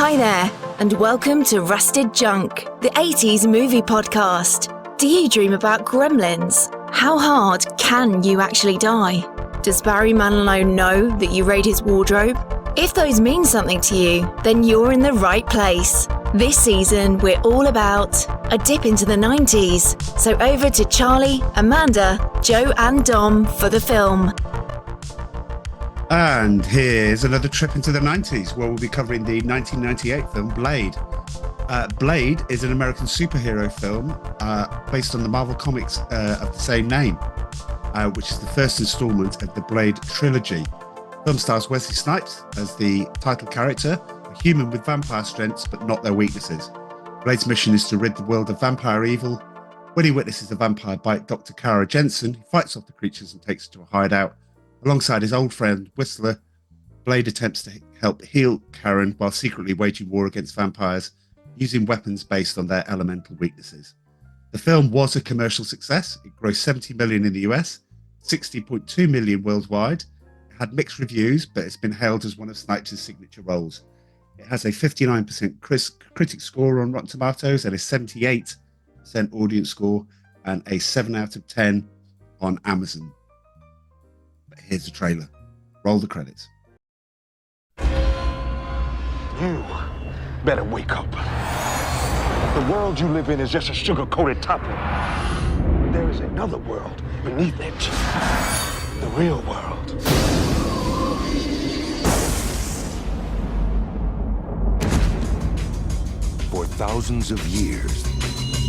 Hi there, and welcome to Rusted Junk, the 80s movie podcast. Do you dream about gremlins? How hard can you actually die? Does Barry Manilow know that you raid his wardrobe? If those mean something to you, then you're in the right place. This season, we're all about a dip into the 90s. So over to Charlie, Amanda, Joe and Dom for the film. And here's another trip into the 90s, where we'll be covering the 1998 film Blade. Blade is an American superhero film based on the Marvel Comics of the same name, which is the first installment of the Blade trilogy. The film stars Wesley Snipes as the title character, a human with vampire strengths but not their weaknesses. Blade's mission is to rid the world of vampire evil. When he witnesses a vampire bite Dr. Kara Jensen, he fights off the creatures and takes her to a hideout. Alongside his old friend Whistler, Blade attempts to help heal Karen while secretly waging war against vampires, using weapons based on their elemental weaknesses. The film was a commercial success. It grossed $70 million in the US, $60.2 million worldwide. It had mixed reviews, but it's been hailed as one of Snipes' signature roles. It has a 59% critic score on Rotten Tomatoes and a 78% audience score and a 7 out of 10 on Amazon. But here's the trailer. Roll the credits. You better wake up. The world you live in is just a sugar-coated topping. There is another world beneath it. The real world. For thousands of years,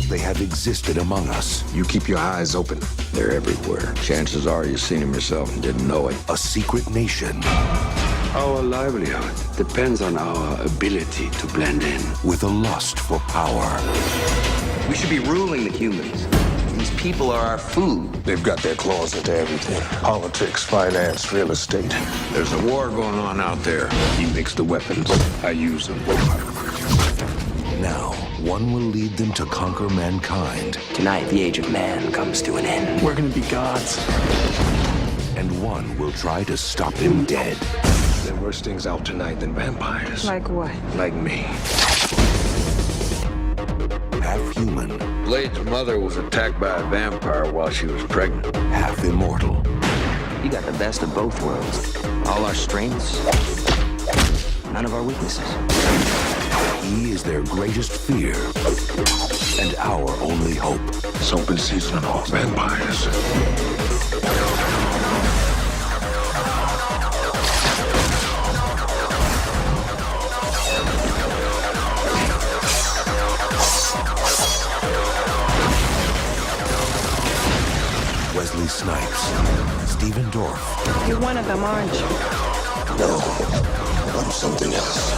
they have existed among us. You keep your eyes open. They're everywhere. Chances are you've seen them yourself and didn't know it. A secret nation. Our livelihood depends on our ability to blend in. With a lust for power. We should be ruling the humans. These people are our food. They've got their claws into everything. Politics, finance, real estate. There's a war going on out there. He makes the weapons. I use them. Now, one will lead them to conquer mankind. Tonight, the age of man comes to an end. We're gonna be gods. And one will try to stop him dead. There are worse things out tonight than vampires. Like what? Like me. Half human. Blade's mother was attacked by a vampire while she was pregnant. Half immortal. You got the best of both worlds. All our strengths, none of our weaknesses. He is their greatest fear and our only hope. It's open season on all vampires. Wesley Snipes, Stephen Dorff. You're one of them, aren't you? No, I'm something else.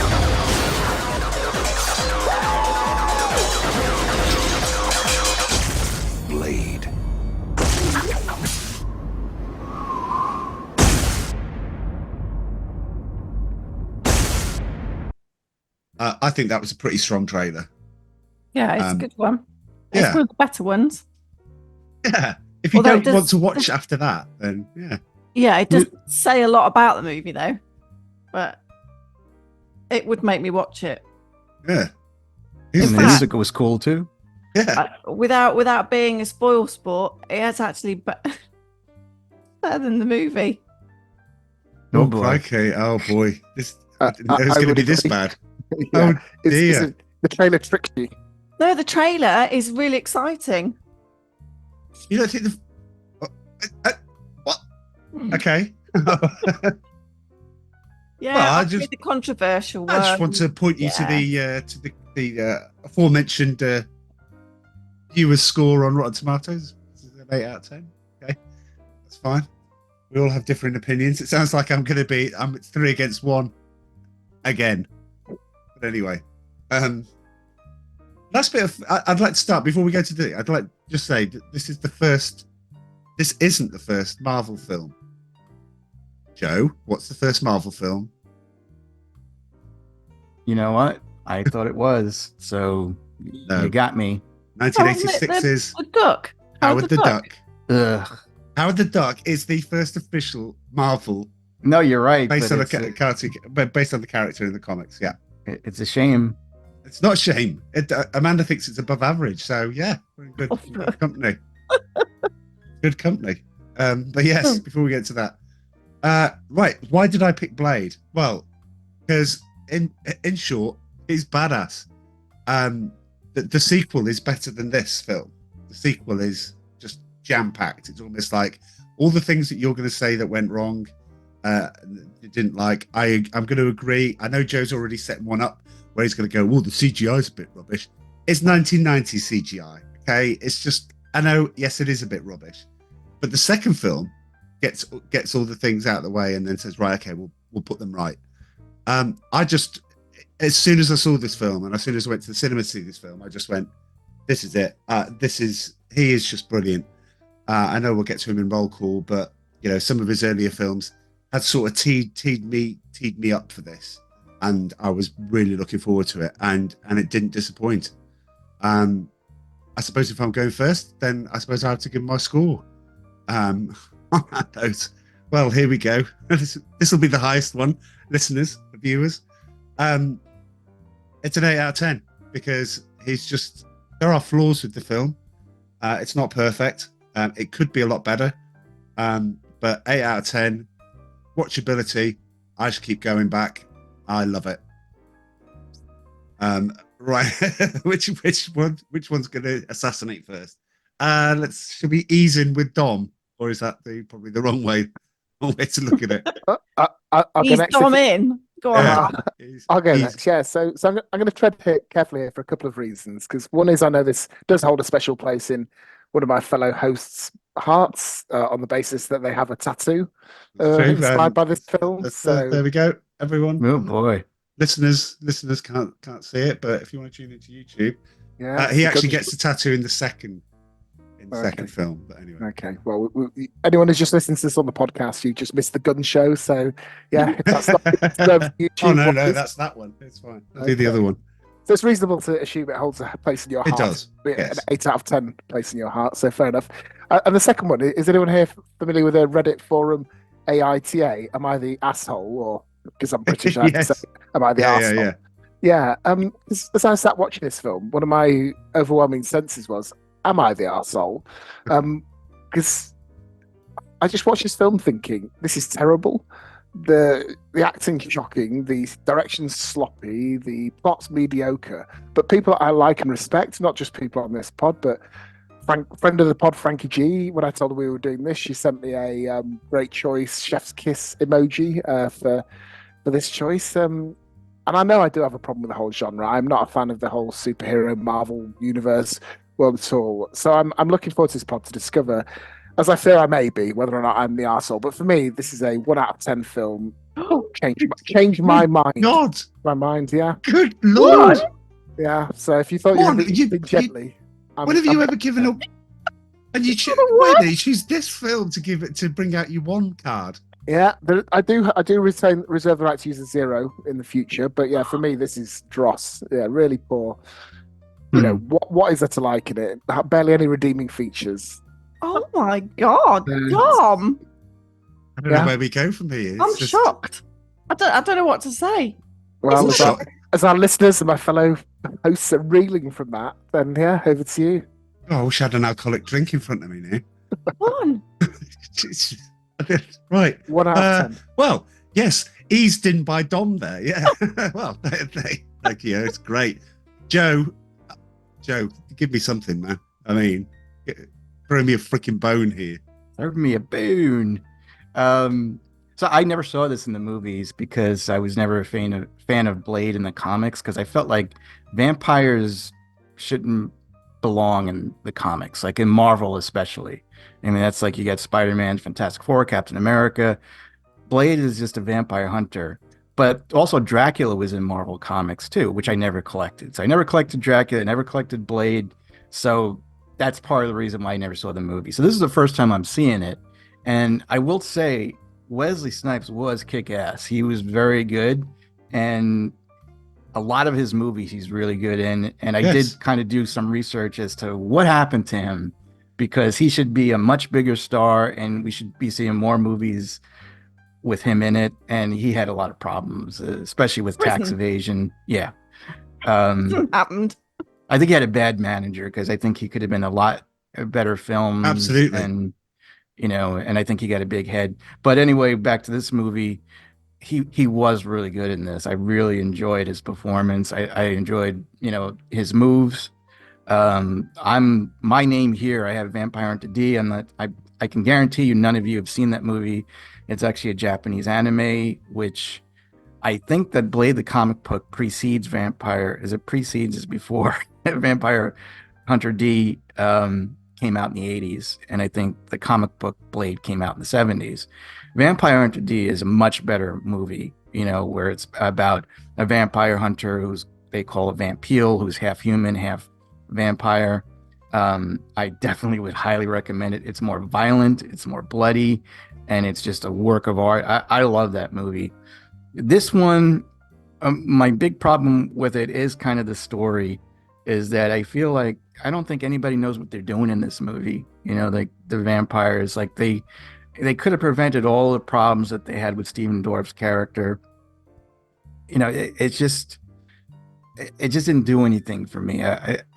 Blade. I think that was a pretty strong trailer. Yeah, it's a good one. It's yeah. one of the better ones. Yeah. If you Although don't want to watch after that, then yeah. Yeah, it doesn't say a lot about the movie though, but it would make me watch it. Yeah. In The fact, music was cool too. Yeah. without being a spoil sport, it's actually better than the movie. Oh, boy. crikey. Oh boy. This it was going to be this bad. Yeah. Oh dear. The trailer tricked you. No, the trailer is really exciting. You don't think the what? Okay. Yeah, Well, I just the controversial one. I just want to point you to the aforementioned viewer score on Rotten Tomatoes. This is an 8 out of 10. Okay, that's fine. We all have different opinions. It sounds like I'm 3 against 1 again. But anyway, last bit of I'd like to start before we go to I'd like to just say that this isn't the first Marvel film. Joe, what's the first Marvel film? You know what? I thought it was. So No. you got me. 1986 is the Duck. Howard the Duck. Ugh. Howard the Duck is the first official Marvel No, you're right. based but on it's cartoon, but based on the character in the comics. Yeah. It's a shame. It's not a shame. Amanda thinks it's above average. So yeah, we're in good company. Good company. But yes, before we get to that, right. Why did I pick Blade? Well, because in short, it's badass. The sequel is better than this film. The sequel is just jam-packed. It's almost like all the things that you're going to say that went wrong, you didn't like. I'm going to agree. I know Joe's already set one up where he's going to go, well, the CGI is a bit rubbish. It's 1990 CGI, okay? It's just, I know, yes, it is a bit rubbish. But the second film gets all the things out of the way and then says, right, okay, we'll put them right. As soon as I saw this film and as soon as I went to the cinema to see this film, I just went, this is it. He is just brilliant. I know we'll get to him in roll call, but some of his earlier films had sort of teed me up for this, and I was really looking forward to it, and it didn't disappoint. I suppose if I'm going first, then I suppose I have to give my score. Well, here we go. This will be the highest one, listeners, viewers. It's an 8 out of 10 because there are flaws with the film. It's not perfect. It could be a lot better. But 8 out of 10, watchability. I should keep going back. I love it. Right. which one's going to assassinate first? Should we ease in with Dom, or is that probably the wrong way to look at it? I'll go next. Dom in. Go on. I'll go next. Yeah. So I'm going to tread carefully here for a couple of reasons. Because one is I know this does hold a special place in one of my fellow hosts' hearts on the basis that they have a tattoo inspired by this film. So there we go, everyone. Oh boy, listeners can't see it, but if you want to tune into YouTube, he actually gets the tattoo in the second film. But anyway, okay. Well, anyone who's just listening to this on the podcast, you just missed the gun show. So yeah, if that's not YouTube, oh no, that's that one. It's fine. I'll do the other one. So it's reasonable to assume it holds a place in your heart. It does. Yes. An 8 out of 10 place in your heart. So fair enough. And the second one, is anyone here familiar with a Reddit forum, AITA? Am I the asshole? Or because I'm British, I have to say, am I the asshole? Yeah. As I sat watching this film, one of my overwhelming senses was, am I the arsehole? Because I just watched this film thinking, this is terrible. The acting's shocking, the direction's sloppy, the plot's mediocre. But people I like and respect, not just people on this pod, but friend of the pod, Frankie G, when I told her we were doing this, she sent me a great choice chef's kiss emoji for this choice. And I know I do have a problem with the whole genre. I'm not a fan of the whole superhero Marvel universe world at all. So I'm looking forward to this pod to discover, as I fear I may be, whether or not I'm the arsehole. But for me, this is a 1 out of 10 film. Change my mind. God. My mind, yeah. Good Lord. Yeah. So if you thought you were gently. When have you ever given up? And why did you choose this film to bring out your one card? Yeah, I do reserve the right to use a 0 in the future. But yeah, for me, this is dross. Yeah, really poor. What is there to like in it? Barely any redeeming features. Oh my God, Dom! I don't know where we go from here. I'm shocked. I don't know what to say. Well, as our listeners and my fellow hosts are reeling from that, then yeah, over to you. Oh, I wish I had an alcoholic drink in front of me now. One. Right. 1 out of 10. Well, yes, eased in by Dom there. Yeah. Well, thank you. It's great. Joe, give me something, man. I mean, throw me a freaking bone here. Throw me a bone. So I never saw this in the movies because I was never a fan of Blade in the comics, because I felt like vampires shouldn't belong in the comics, like in Marvel especially. I mean, that's like you got Spider-Man, Fantastic Four, Captain America. Blade is just a vampire hunter. But also Dracula was in Marvel comics too, which I never collected. So I never collected Dracula, never collected Blade. So that's part of the reason why I never saw the movie. So this is the first time I'm seeing it. And I will say Wesley Snipes was kick-ass. He was very good. And a lot of his movies he's really good in. And I did kind of do some research as to what happened to him, because he should be a much bigger star and we should be seeing more movies with him in it, and he had a lot of problems, especially with tax evasion. Yeah. Happened. I think he had a bad manager, because I think he could have been a lot better filmed. Absolutely. And, and I think he got a big head. But anyway, back to this movie. He was really good in this. I really enjoyed his performance. I enjoyed, his moves. My name here, I have Vampire Hunter D. I can guarantee you none of you have seen that movie. It's actually a Japanese anime, which I think that Blade the comic book precedes Vampire, as it precedes is before Vampire Hunter D came out in the 80s. And I think the comic book Blade came out in the 70s. Vampire Hunter D is a much better movie, where it's about a vampire hunter who's, they call a vampire, who's half human, half vampire. I definitely would highly recommend it. It's more violent, it's more bloody, and it's just a work of art. I love that movie. This one, my big problem with it is kind of the story, is that I feel like I don't think anybody knows what they're doing in this movie. Like the vampires, like they could have prevented all the problems that they had with Stephen Dorff's character. It just didn't do anything for me.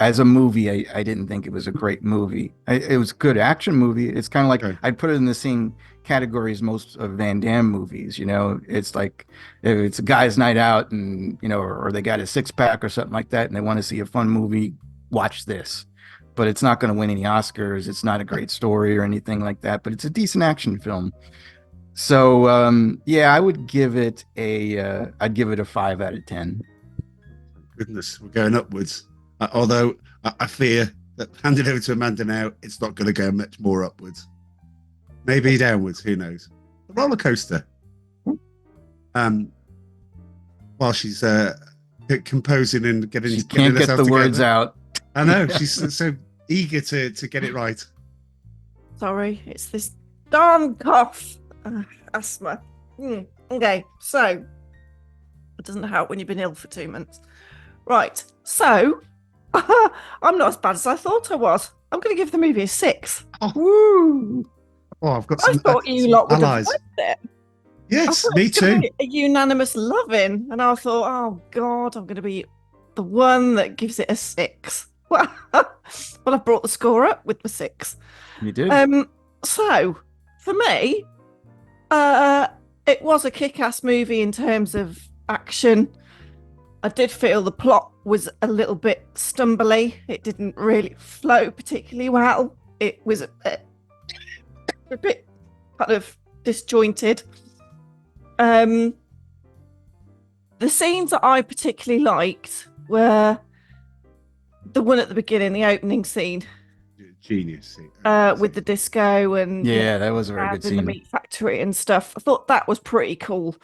As a movie, I didn't think it was a great movie. It was a good action movie. It's kind of like, I'd put it in the same category as most of Van Damme movies. It's like, if it's a guy's night out and, or they got a six pack or something like that and they want to see a fun movie, watch this. But it's not going to win any Oscars. It's not a great story or anything like that, but it's a decent action film. So, I would give it I'd give it a 5 out of 10. Goodness, we're going upwards. Although I fear that handed over to Amanda now, it's not going to go much more upwards. Maybe downwards, who knows? A roller coaster. While she's composing and getting, she can't get the together. Words out. I know, she's so eager to get it right. Sorry, it's this darn cough. Asthma. Okay, so it doesn't help when you've been ill for 2 months. Right, so I'm not as bad as I thought I was. I'm going to give the movie a 6. Oh. Woo! Oh, I've got some. I thought you lot would have liked it. Yes, me too. A unanimous loving, and I thought, oh God, I'm going to be the one that gives it a 6. Well, I brought the score up with the 6. You did. So for me, it was a kick-ass movie in terms of action. I did feel the plot was a little bit stumbly. It didn't really flow particularly well. It was a bit kind of disjointed. The scenes that I particularly liked were the one at the beginning, the opening scene. Genius scene. With the disco and that was a very good scene. The meat factory and stuff. I thought that was pretty cool.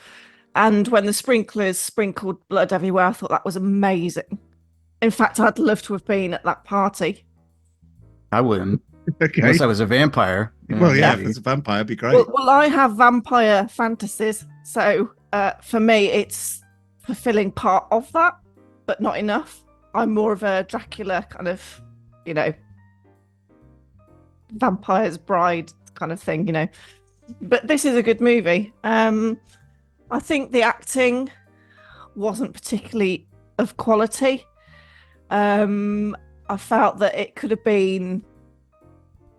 And when the sprinklers sprinkled blood everywhere, I thought that was amazing. In fact, I'd love to have been at that party. I wouldn't. Okay. Unless I was a vampire. Well, if it's a vampire, it'd be great. Well, I have vampire fantasies. So for me, it's fulfilling part of that, but not enough. I'm more of a Dracula kind of, vampire's bride kind of thing, But this is a good movie. I think the acting wasn't particularly of quality. I felt that it could have been,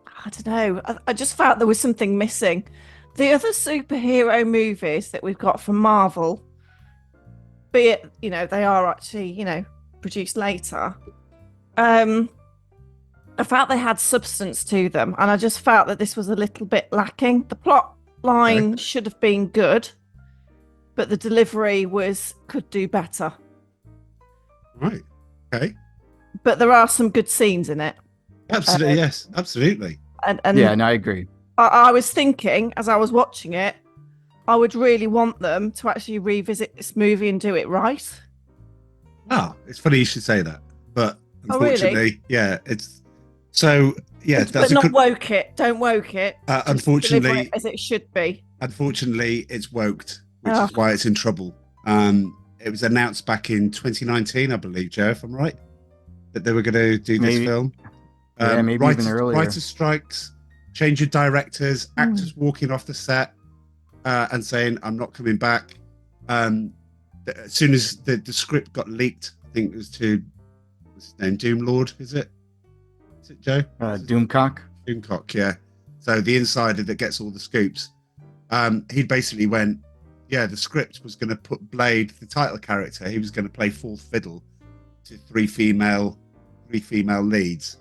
I don't know, I just felt there was something missing. The other superhero movies that we've got from Marvel, be it, they are actually, produced later, I felt they had substance to them, and I just felt that this was a little bit lacking. The plot line should have been good, but the delivery could do better. Right. Okay. But there are some good scenes in it. Absolutely, yes. Absolutely. And I agree. I was thinking as I was watching it, I would really want them to actually revisit this movie and do it right. Oh, it's funny you should say that. But unfortunately, really? Yeah, it's so, yeah. But not woke it. Don't woke it. Unfortunately, it as it should be. Unfortunately, it's woked, which is why it's in trouble. It was announced back in 2019, I believe, Joe, if I'm right, that they were going to do this film. Maybe even earlier. Writers' strikes, change of directors, actors walking off the set. and saying, I'm not coming back. As soon as the script got leaked, I think it was to, what's his name, Doom Lord, is it Joe? Doomcock. Doomcock, yeah. So the insider that gets all the scoops, he basically went, yeah, the script was going to put Blade, the title character, he was going to play fourth fiddle to three female leads.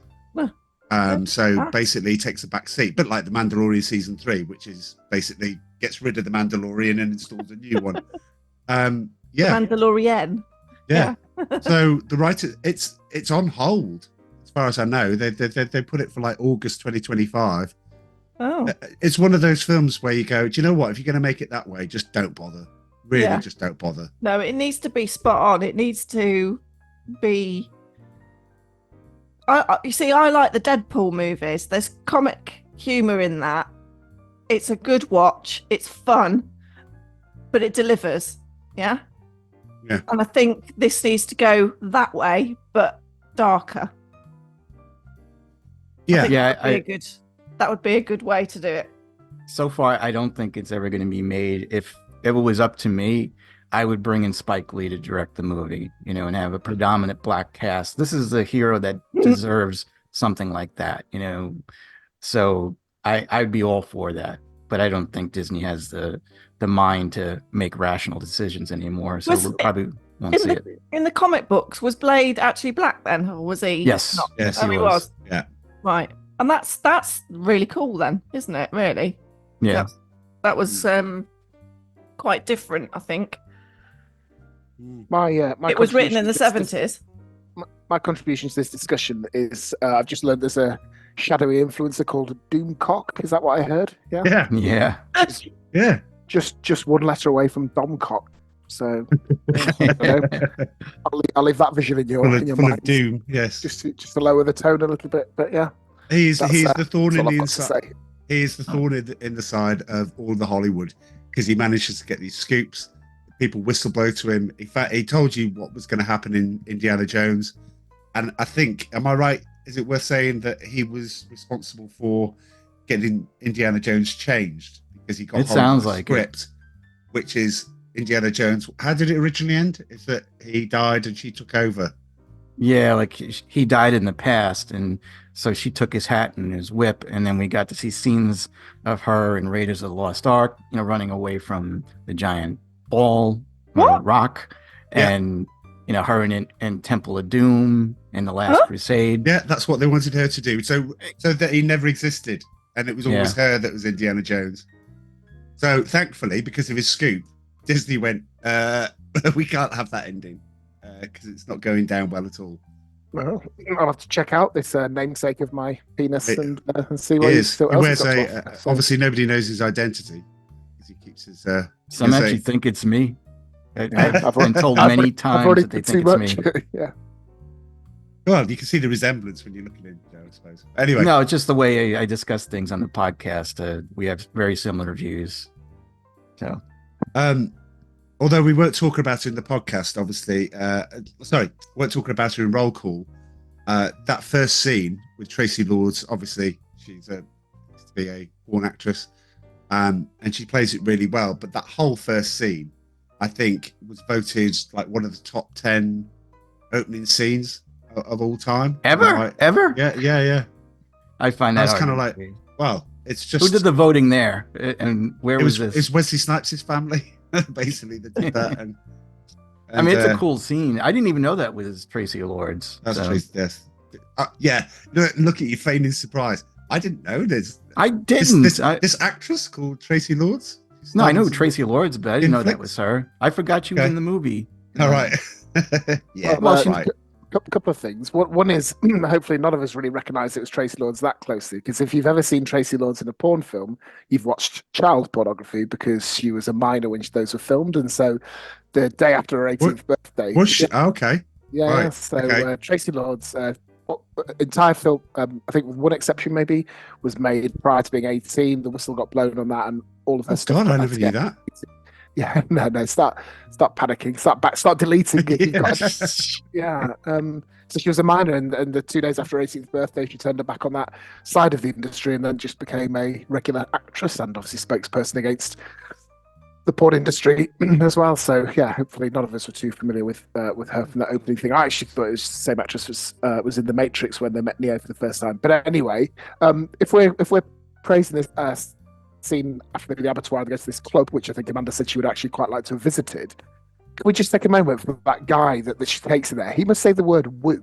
So basically he takes a back seat, but like the Mandalorian season 3, which is basically gets rid of the Mandalorian and installs a new one. The Mandalorian. Yeah. So the writer, it's on hold as far as I know. They put it for like August 2025. Oh. It's one of those films where you go, do you know what? If you're going to make it that way, just don't bother. Really, just don't bother. No, it needs to be spot on. It needs to be. You see, I like the Deadpool movies. There's comic humor in that. It's a good watch. It's fun, but it delivers. Yeah. Yeah. And I think this needs to go that way, but darker. Yeah. That would be a good way to do it. So far, I don't think it's ever going to be made. If it was up to me, I would bring in Spike Lee to direct the movie, and have a predominant black cast. This is a hero that deserves something like that, So I'd be all for that. But I don't think Disney has the mind to make rational decisions anymore. So we probably won't see it. In the comic books, was Blade actually black then, or was he? Yes. Not? Yes, he was. Yeah. Right. And that's really cool then, isn't it? Really? Yeah. That was quite different, I think. My it was written in the 70s. My contribution to this discussion is I've just learned there's a shadowy influencer called Doomcock. Is that what I heard? Yeah. Yeah. Just one letter away from Doomcock. So I'll leave that vision in your mind. Of doom. Yes. Just to lower the tone a little bit, but yeah. He's the thorn in the inside. He is the thorn in the side of all the Hollywood because he manages to get these scoops. People whistleblow to him. In fact, he told you what was going to happen in Indiana Jones, and I think, am I right? Is it worth saying that he was responsible for getting Indiana Jones changed because he got it hold sounds of the like script, which is Indiana Jones. How did it originally end? Is that he died and she took over? Yeah, like he died in the past, and so she took his hat and his whip, and then we got to see scenes of her in Raiders of the Lost Ark, running away from the giant ball rock, and her in Temple of Doom in the Last Crusade. Yeah, that's what they wanted her to do, so that he never existed, and it was always her that was Indiana Jones. So thankfully, because of his scoop, Disney went, we can't have that ending because it's not going down well at all. Well, I'll have to check out this namesake of my penis and see what obviously nobody knows his identity because he keeps his. Some actually think it's me. I've been told many times that they think it's me. Yeah. Well, you can see the resemblance when you look at him, I suppose. Anyway, no, it's just the way I discuss things on the podcast. We have very similar views. So, although we weren't talking about it in the podcast, obviously. Weren't talking about it in roll call. That first scene with Tracy Lords, obviously, she's to be a born actress, and she plays it really well. But that whole first scene, I think, was voted like one of the top 10 opening scenes of all time. Ever? Yeah. I find that kind of like, well, it's just who did the voting there, and where was this? It's Wesley Snipes' family, basically, that did that. And I mean, it's a cool scene. I didn't even know that was Tracy Lords. That's Tracy. Yes. Yeah. Look at you feigning surprise. I didn't know this. I didn't. This actress called Tracy Lords. No, I know Tracy Lords, but I didn't know that was her. I forgot she was in the movie. All right. Yeah. Well, right. Couple of things. One is hopefully none of us really recognise it was Tracy Lords that closely, because if you've ever seen Tracy Lords in a porn film, you've watched child pornography because she was a minor when those were filmed, and so the day after her 18th birthday. Was she? Oh, okay. Yeah. Right. So Tracy Lords, entire film, I think with one exception maybe, was made prior to being 18. The whistle got blown on that, and all of her stuff. God, I never knew that. Yeah, no, start panicking, start deleting it. Yeah. So she was a minor, and the 2 days after her 18th birthday, she turned her back on that side of the industry and then just became a regular actress and obviously spokesperson against the porn industry as well. So yeah, hopefully none of us were too familiar with her from that opening thing. I actually thought it was the same actress was in The Matrix when they met Neo for the first time. But anyway, if we're praising this scene after maybe the abattoir, goes to this club, which I think Amanda said she would actually quite like to have visited. Can we just take a moment for that guy that she takes in there? He must say the word "woo"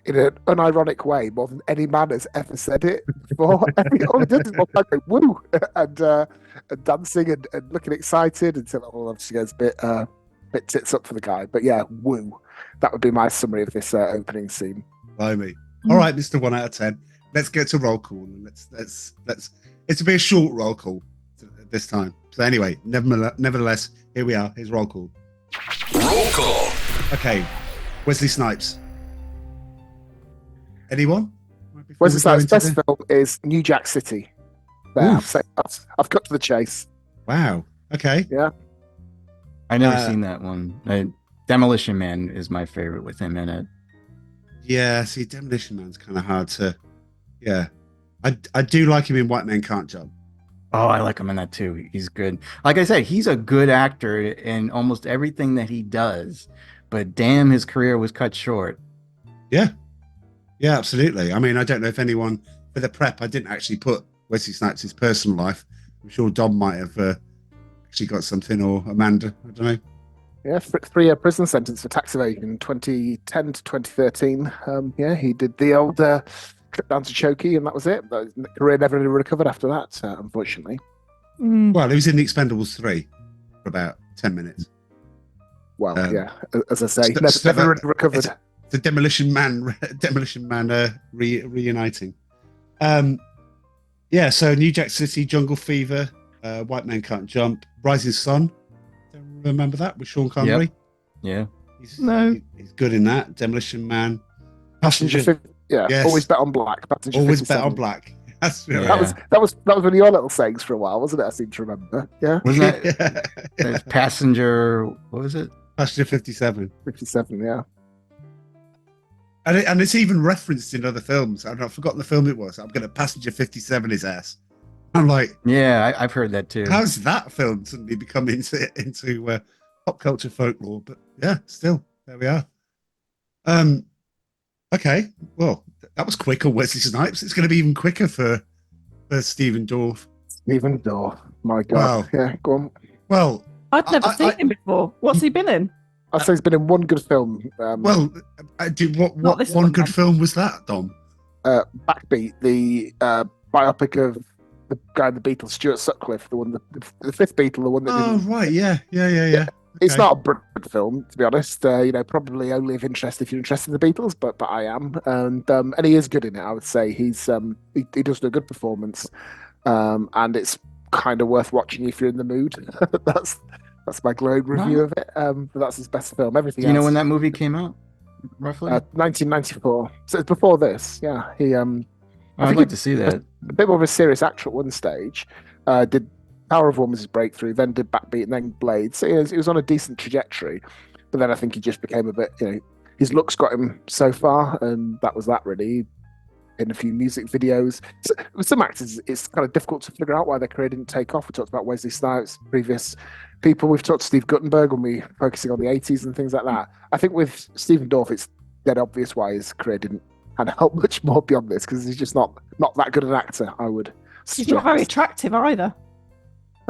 in an unironic way more than any man has ever said it before. All he does is walk like "woo" and dancing and looking excited until it all obviously goes a bit tits up for the guy. But yeah, "woo." That would be my summary of this opening scene. Blimey. All right, Mr. 1 out of 10. Let's get to roll call. Let's. It's a very short roll call this time. So anyway, nevertheless, here we are. Here's roll call. Roll call. Okay, Wesley Snipes. Anyone? Wesley Snipes' best film is New Jack City. There, I've cut to the chase. Wow. Okay. Yeah. I never seen that one. Demolition Man is my favorite with him in it. Yeah, see, Demolition Man's kind of hard to. Yeah, I do like him in White Men Can't Jump. Oh, I like him in that too. He's good. Like I said, he's a good actor in almost everything that he does. But damn, his career was cut short. Yeah. Yeah, absolutely. I mean, I don't know if anyone for the prep, I didn't actually put Wesley Snipes' personal life. I'm sure Dom might have actually got something, or Amanda. I don't know. Yeah, 3-year prison sentence for tax evasion, 2010 to 2013. Yeah, he did the old trip down to Chokey, and that was it. The career never really recovered after that, unfortunately. Well, he was in The Expendables 3 for about 10 minutes. Well, yeah, as I say, never really recovered. The Demolition Man reuniting. Yeah, so New Jack City, Jungle Fever, White Man Can't Jump, Rising Sun. Remember that with Sean Connery? Yep. Yeah. He's good in that. Demolition Man. Passenger. Yeah. Yes. Always bet on black. Passenger always 57. Bet on black. That's really that was one of your little sayings for a while, wasn't it? I seem to remember. Yeah. Wasn't that Passenger? What was it? Passenger 57. 57. Yeah. And it's even referenced in other films. I've forgotten the film it was. I'm going to Passenger 57 his ass. I'm like, yeah, I've heard that too. How's that film suddenly become into pop culture folklore? But yeah, still there we are. Okay, well that was quick on Wesley Snipes. It's going to be even quicker for Stephen Dorff. Stephen Dorff, my God. Wow. Yeah, go on. Well, I'd never seen him before. What's he been in? I'd say he's been in one good film. What one good film was that, Dom? Backbeat, the biopic of the guy in the Beatles, Stuart Sutcliffe, the fifth Beatle, the one that. Oh right, yeah. Okay. It's not a brilliant film, to be honest. Probably only of interest if you're interested in the Beatles, but I am, and he is good in it. I would say he does do a good performance, and it's kind of worth watching if you're in the mood. That's my glowing review of it. But that's his best film. Everything. Do you know when that movie came out? Roughly 1994. So it's before this. Yeah, I'd like to see that. A bit more of a serious actor at one stage. Did Power of One was his breakthrough, then did Backbeat, and then Blade. So he was on a decent trajectory. But then I think he just became a bit, his looks got him so far, and that was that really. In a few music videos. So, with some actors, it's kind of difficult to figure out why their career didn't take off. We talked about Wesley Snipes, previous people. We've talked to Steve Guttenberg when we were focusing on the 80s and things like that. I think with Stephen Dorff, it's dead obvious why his career didn't help much more beyond this, because he's just not that good an actor, I would suggest. He's not very attractive either.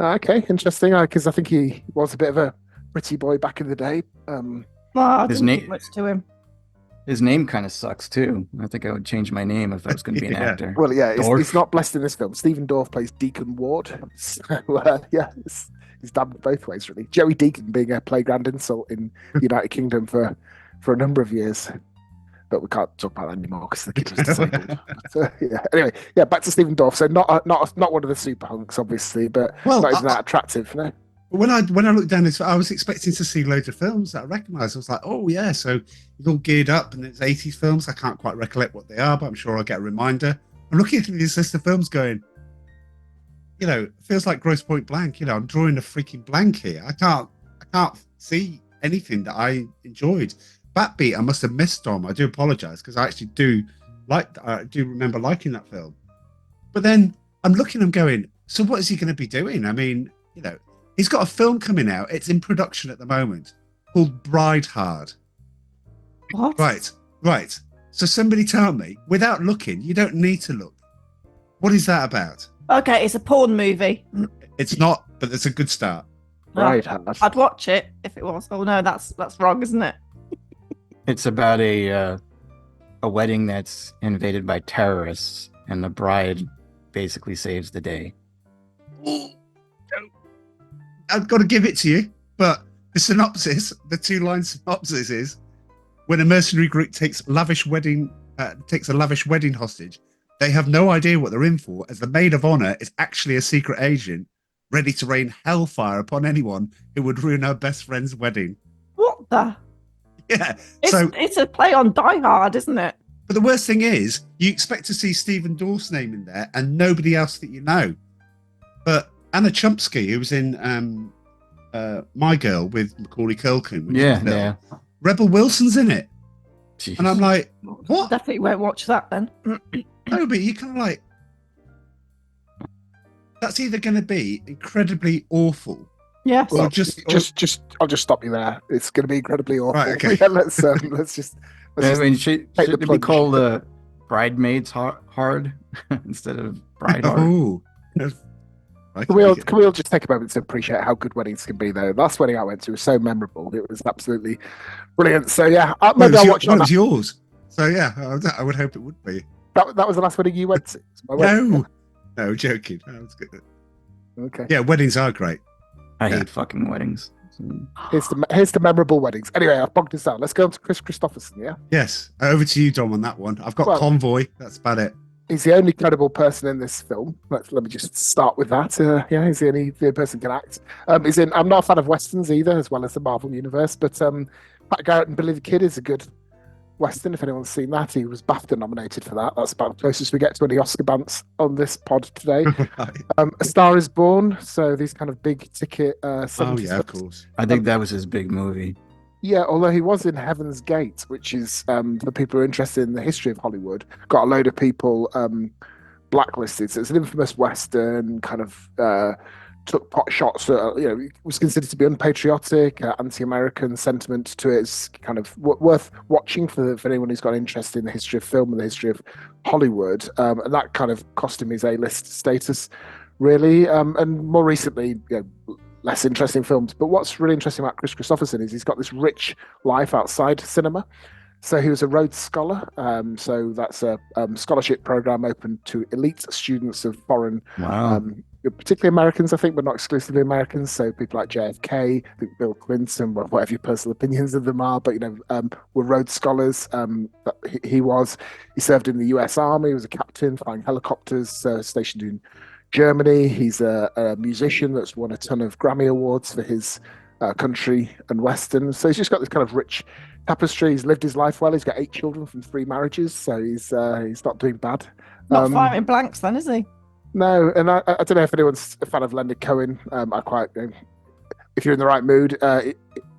Okay, interesting, because I think he was a bit of a pretty boy back in the day. I didn't think much to him. His name kind of sucks too. I think I would change my name if I was going to be an actor. Well, yeah, it's not blessed in this film. Stephen Dorff plays Deacon Ward. So, yeah, it's damned both ways, really. Joey Deacon being a playground insult in the United Kingdom for a number of years. But we can't talk about that anymore because the kid was disabled. So, yeah. Anyway, yeah, back to Stephen Dorff. So not one of the super hunks, obviously, but not even that attractive, no. When I looked down this, I was expecting to see loads of films that I recognised. I was like, oh yeah, so it's all geared up, and it's 80s films. I can't quite recollect what they are, but I'm sure I'll get a reminder. I'm looking at this list of films going, it feels like Grosse Pointe Blank. I'm drawing a freaking blank here. I can't see anything that I enjoyed. Backbeat, I must have missed, Tom. I do apologise, because I actually do remember liking that film. But then I'm looking, I'm going, so what is he going to be doing? I mean, He's got a film coming out. It's in production at the moment called Bride Hard. What? Right. So somebody tell me, without looking, you don't need to look. What is that about? Okay, it's a porn movie. It's not, but it's a good start. Right. I'd watch it if it was. Oh no, that's wrong, isn't it? It's about a wedding that's invaded by terrorists, and the bride basically saves the day. I've got to give it to you, but the synopsis, the 2-line synopsis is: when a mercenary group takes a lavish wedding hostage, they have no idea what they're in for, as the maid of honor is actually a secret agent ready to rain hellfire upon anyone who would ruin her best friend's wedding. What the? Yeah. It's a play on Die Hard, isn't it? But the worst thing is, you expect to see Stephen Dorff's name in there and nobody else that you know. But Anna Chomsky, who was in My Girl with Macaulay Culkin, Yeah. Rebel Wilson's in it. Jeez. And I'm like, what? Definitely won't watch that then. No, but you kind of like, that's either going to be incredibly awful. Yes. Or I'll just stop you there. It's going to be incredibly awful. Right, okay. Yeah, let's just. I mean, should take the it be plunge. called Bridemaids Hard instead of Bride Hard? Oh. Can we all just take a moment to appreciate how good weddings can be, though? Last wedding I went to was so memorable. It was absolutely brilliant. So, yeah, maybe I'll watch it. It was yours. So, yeah, I would hope it would be. That was the last wedding you went to? No, joking. That was good. Okay. Yeah, weddings are great. I hate fucking weddings. Here's the memorable weddings. Anyway, I've bogged this down. Let's go on to Chris Christopherson, yeah? Yes. Over to you, Dom, on that one. I've got Convoy. That's about it. He's the only credible person in this film. Let me just start with that. He's the only person who can act. I'm not a fan of westerns either, as well as the Marvel universe, but Pat Garrett and Billy the Kid is a good western. If anyone's seen that, he was BAFTA nominated for that. That's about the closest we get to any Oscar bants on this pod today. Right. A Star is Born. So these kind of big ticket. 70s Oh yeah, of course. I think that was his big movie. Yeah, although he was in Heaven's Gate, which is for people who are interested in the history of Hollywood, got a load of people blacklisted. So it's an infamous western, kind of took pot shots. Was considered to be unpatriotic, anti-American sentiment to it. It's kind of worth watching for anyone who's got an interest in the history of film and the history of Hollywood. And that kind of cost him his A-list status, really. And more recently, less interesting films. But what's really interesting about Chris Christopherson is he's got this rich life outside cinema. So he was a Rhodes Scholar. So that's a scholarship program open to elite students of foreign, particularly Americans, I think, but not exclusively Americans. So people like JFK, I think Bill Clinton, whatever your personal opinions of them are, but were Rhodes Scholars. He served in the U.S. Army. He was a captain flying helicopters stationed in Germany. He's a musician that's won a ton of Grammy Awards for his country and Western. So he's just got this kind of rich tapestry. He's lived his life well. He's got 8 children from 3 marriages, so he's not doing bad. Not firing blanks then, is he? No, and I don't know if anyone's a fan of Leonard Cohen. If you're in the right mood,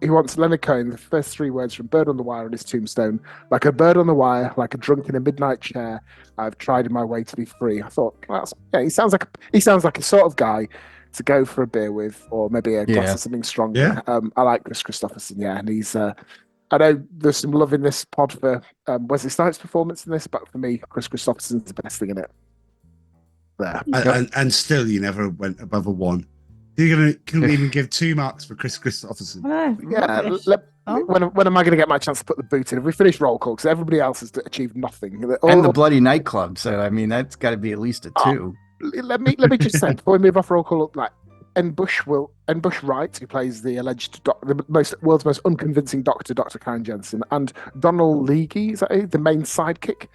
he wants Leonard Cohen, the first 3 words from Bird on the Wire on his tombstone: like a bird on the wire, like a drunk in a midnight chair, I've tried in my way to be free. I thought, he sounds like a sort of guy to go for a beer with, or maybe a glass of something stronger. Yeah. I like Chris Christopherson, and he's. I know there's some love in this pod for Wesley Snipes' performance in this, but for me, Chris Christopherson's the best thing in it. There. And still, you never went above a 1. You're couldn't even give 2 marks for Chris Christopherson. Yeah. When am I going to get my chance to put the boot in? Have we finished roll call? Because everybody else has achieved nothing. And the bloody nightclub. So I mean, that's got to be at least a 2. Let me just say before we move off roll call, like N. Bush Wright, who plays the alleged world's most unconvincing doctor, Dr. Karen Jensen, and Donald Leahy, is that the main sidekick?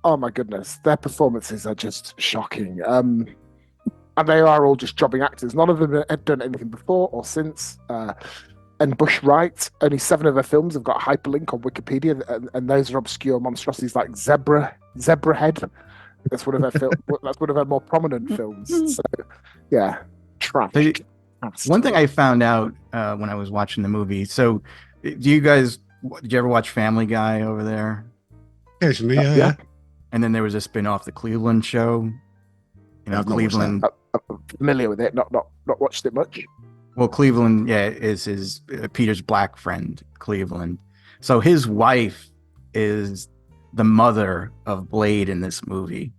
Oh my goodness, their performances are just shocking. And they are all just jobbing actors. None of them had done anything before or since. And Bush Wright, only 7 of her films have got a hyperlink on Wikipedia, and those are obscure monstrosities like Zebrahead. That's one of her that's one of her more prominent films. So, yeah, trash. One thing I found out when I was watching the movie. So, did you ever watch Family Guy over there? Occasionally, yeah. And then there was a spin-off, The Cleveland Show. Cleveland. I'm familiar with it. Not watched it much. Well, Cleveland, yeah, is his Peter's black friend, Cleveland. So his wife is the mother of Blade in this movie.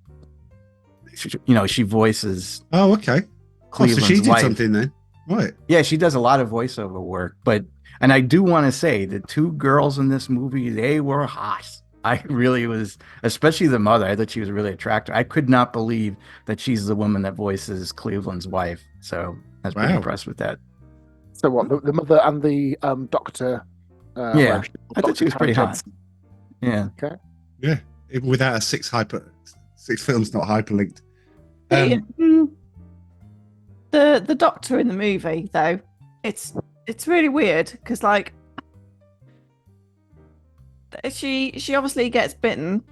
She voices. Oh, okay. Cleveland's so she did wife. something then, right? Yeah, she does a lot of voiceover work. And I do want to say the two girls in this movie, they were hot. I really was, especially the mother. I thought she was really attractive. I could not believe that she's the woman that voices Cleveland's wife. So I was pretty impressed with that. So what? The mother and the doctor. Yeah, I thought she was pretty hot. Yeah. Okay. Yeah, even without a six films not hyperlinked. The doctor in the movie, though, it's really weird because like she obviously gets bitten,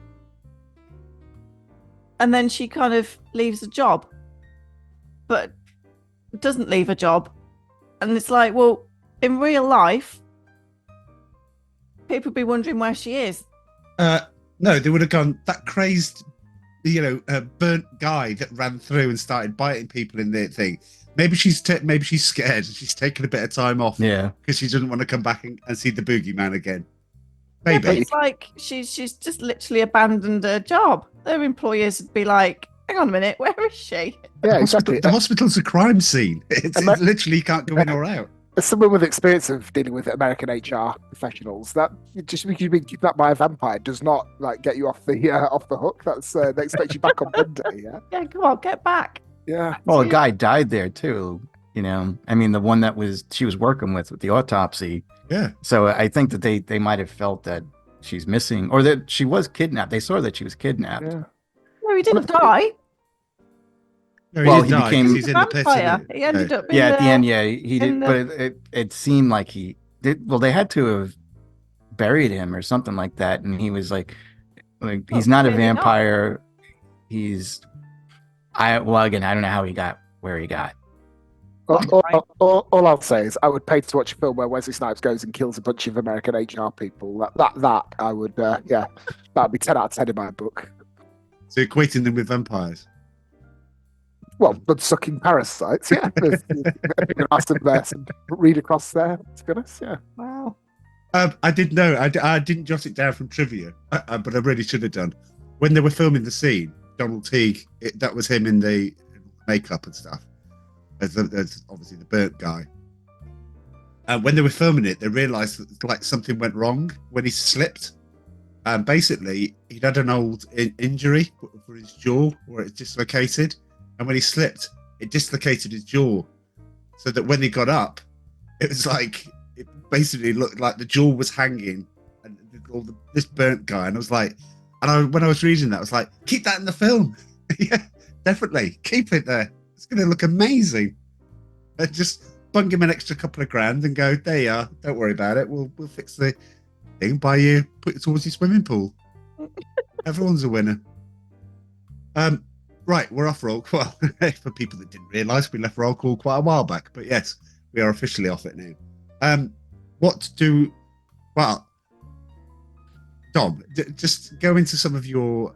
and then she kind of leaves a job, but doesn't leave a job, and it's like, well, in real life, people be wondering where she is. No, they would have gone that crazed, burnt guy that ran through and started biting people in the thing. Maybe she's scared. She's taken a bit of time off. Yeah, because she doesn't want to come back and see the boogeyman again. Maybe. Yeah, but it's like she's just literally abandoned her job. Their employers would be like, "Hang on a minute, where is she?" Yeah, exactly. The ho's a crime scene. It's literally can't go in or out. As someone with experience of dealing with American HR professionals, that just because you've been kidnapped by a vampire does not get you off the hook. That's they expect you back on Monday. Yeah. Yeah, come on, get back. Yeah. Well, a guy died there too. I mean, the one that she was working with the autopsy. Yeah. So I think that they might have felt that she's missing, or that she was kidnapped. They saw that she was kidnapped. Yeah. No, he didn't die. No, he became he's in the pit. He ended up. At the end, yeah, he did. But it seemed like he did. Well, they had to have buried him or something like that, and he was like he's not a vampire. Again, I don't know how he got where he got. All I'll say is I would pay to watch a film where Wesley Snipes goes and kills a bunch of American HR people. That I would, that'd be 10 out of 10 in my book. So equating them with vampires? Well, blood-sucking parasites, yeah. There's some read across there, to be honest, yeah. Wow. I did know, I didn't jot it down from trivia, but I really should have done. When they were filming the scene, Donald Teague, that was him in the makeup and stuff. As obviously the burnt guy. When they were filming it, they realised that something went wrong when he slipped. Basically, he'd had an old injury for his jaw, where it dislocated, and when he slipped, it dislocated his jaw, so that when he got up, it was it basically looked like the jaw was hanging, and this burnt guy. And I was like, when I was reading that, I was like, keep that in the film. Yeah, definitely keep it there. It's going to look amazing. Just bung him an extra couple of grand and go, there you are. Don't worry about it. We'll fix the thing by you. Put it towards your swimming pool. Everyone's a winner. Right, we're off roll call. For people that didn't realise, we left roll call quite a while back. But yes, we are officially off it now. Dom, just go into some of your,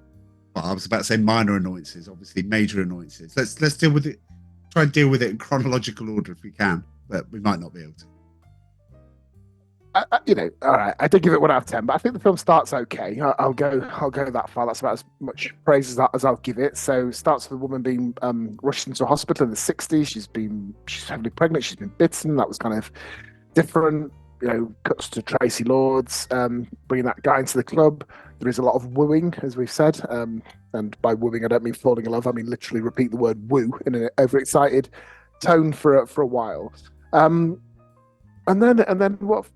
I was about to say minor annoyances, obviously major annoyances. Let's deal with it. Try and deal with it in chronological order if we can, but we might not be able to. All right. I did give it 1 out of 10, but I think the film starts okay. I'll go that far. That's about as much praise as I'll give it. So, starts with a woman being rushed into a hospital in the 60s. She's heavily pregnant. She's been bitten. That was kind of different. Cuts to Tracy Lords, bringing that guy into the club. There is a lot of wooing, as we've said, and by wooing I don't mean falling in love. I mean literally repeat the word woo in an overexcited tone for a while. And then what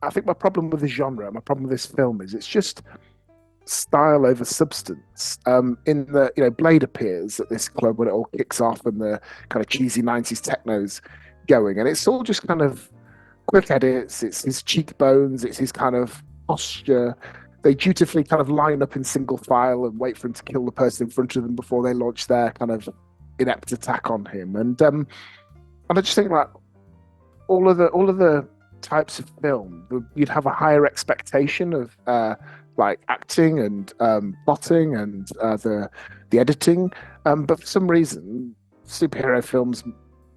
I think my problem with the genre, my problem with this film is it's just style over substance. In the Blade appears at this club when it all kicks off and the kind of cheesy 90s techno's going, and it's all just kind of quick edits. It's his cheekbones, it's his kind of posture. They dutifully kind of line up in single file and wait for him to kill the person in front of them before they launch their kind of inept attack on him. And I just think that all of the types of film, you'd have a higher expectation of acting and plotting and the editing. But for some reason, superhero films,